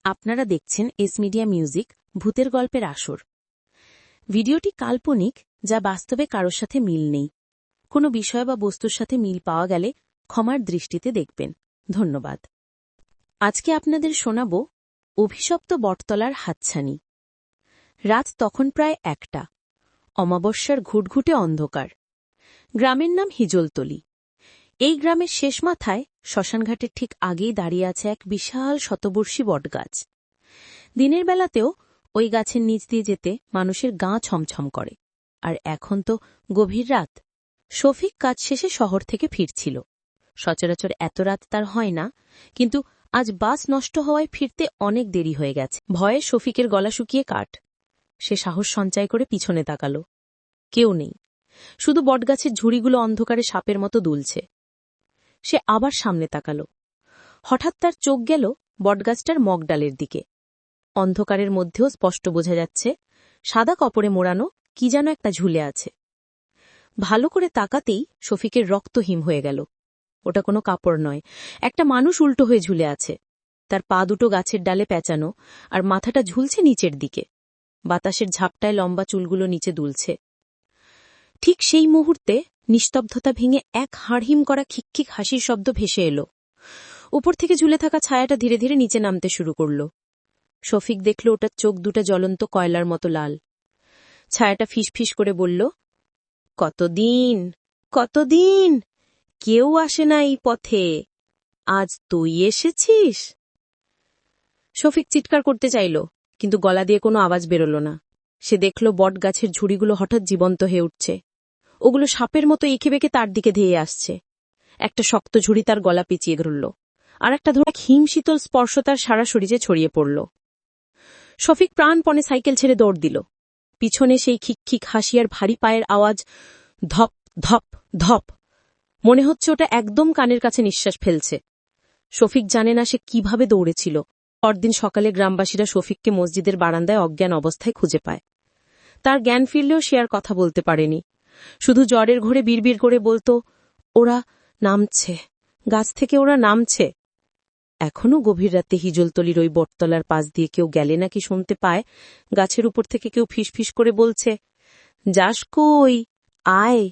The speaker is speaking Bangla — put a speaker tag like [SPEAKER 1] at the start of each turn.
[SPEAKER 1] আপনারা দেখছেন এস মিডিয়া মিউজিক ভূতের গল্পের আসর। ভিডিওটি কাল্পনিক, যা বাস্তবে কারোর সাথে মিল নেই। কোনো বিষয় বা বস্তুর সাথে মিল পাওয়া গেলে ক্ষমার দৃষ্টিতে দেখবেন। ধন্যবাদ। আজকে আপনাদের শোনাব অভিশপ্ত বটতলার হাতছানি। রাত তখন প্রায় 1টা। অমাবস্যার ঘুটঘুটে অন্ধকার। গ্রামের নাম হিজলতলি। এই গ্রামের শেষ মাথায় শ্মশানঘাটের ঠিক আগেই দাঁড়িয়ে আছে এক বিশাল শতবর্ষী বটগাছ। দিনের বেলাতেও ওই গাছের নিচ দিয়ে যেতে মানুষের গা ছমছম করে। আর এখন তো গভীর রাত। শফিক কাজ শেষে শহর থেকে ফিরছিল। সচরাচর এত রাত তার হয় না, কিন্তু আজ বাস নষ্ট হওয়ায় ফিরতে অনেক দেরি হয়ে গেছে। ভয়ে শফিকের গলা শুকিয়ে কাঠ। সে সাহস সঞ্চয় করে পিছনে তাকাল। কেউ নেই, শুধু বটগাছের ঝুড়িগুলো অন্ধকারে সাপের মতো দুলছে। সে আবার সামনে তাকাল। হঠাৎ তার চোখ গেল বটগাছটার মগডালের দিকে। অন্ধকারের মধ্যেও স্পষ্ট বোঝা যাচ্ছে সাদা কাপড়ে মোড়ানো কি যেন একটা ঝুলে আছে। ভালো করে তাকাতেই শফিকের রক্ত হিম হয়ে গেল। ওটা কোনো কাপড় নয়, একটা মানুষ উল্টো হয়ে ঝুলে আছে। তার পা দুটো গাছের ডালে পেঁচানো, আর মাথাটা ঝুলছে নিচের দিকে। বাতাসের ঝাপটায় লম্বা চুলগুলো নিচে দুলছে। ঠিক সেই মুহূর্তে নিস্তব্ধতা ভেঙে এক হাড়হিম করা খিকখিক হাসির শব্দ ভেসে এলো। উপর থেকে ঝুলে থাকা ছায়াটা ধীরে ধীরে নিচে নামতে শুরু করল। শফিক দেখল ওটার চোখ দুটা জ্বলন্ত কয়লার মতো লাল। ছায়াটা ফিসফিস করে বলল, কতদিন কতদিন কেউ আসে না এই পথে, আজ তুই এসেছিস। শফিক চিৎকার করতে চাইল, কিন্তু গলা দিয়ে কোনো আওয়াজ বেরোল না। সে দেখল বট গাছের ঝুড়িগুলো হঠাৎ জীবন্ত হয়ে উঠছে। ওগুলো সাপের মতো এঁকে বেঁকে তার দিকে ধেয়ে আসছে। একটা শক্ত ঝুড়ি তার গলা পিছিয়ে ধরল, আর একটা ধরে হিমশীতল স্পর্শ তার সারা শরীরে ছড়িয়ে পড়ল। শফিক প্রাণপণে সাইকেল ছেড়ে দৌড় দিল। পিছনে সেই খিকখিক হাসি আর ভারী পায়ের আওয়াজ, ধপ ধপ ধপ। মনে হচ্ছে ওটা একদম কানের কাছে নিঃশ্বাস ফেলছে। শফিক জানে না সে কিভাবে দৌড়েছিল। পরদিন সকালে গ্রামবাসীরা শফিককে মসজিদের বারান্দায় অজ্ঞান অবস্থায় খুঁজে পায়। তার জ্ঞান ফিরলেও সে আর কথা বলতে পারেনি। শুধু জ্বরের ঘোরে বিড়বিড় করে বলতো, ওরা নামছে, গাছ থেকে ওরা নামছে। এখনও গভীর রাতে হিজলতলির ওই বটতলার পাশ দিয়ে কেউ গেলে নাকি শুনতে পায় গাছের উপর থেকে কেউ ফিসফিস করে বলছে, যাস কই, আয়।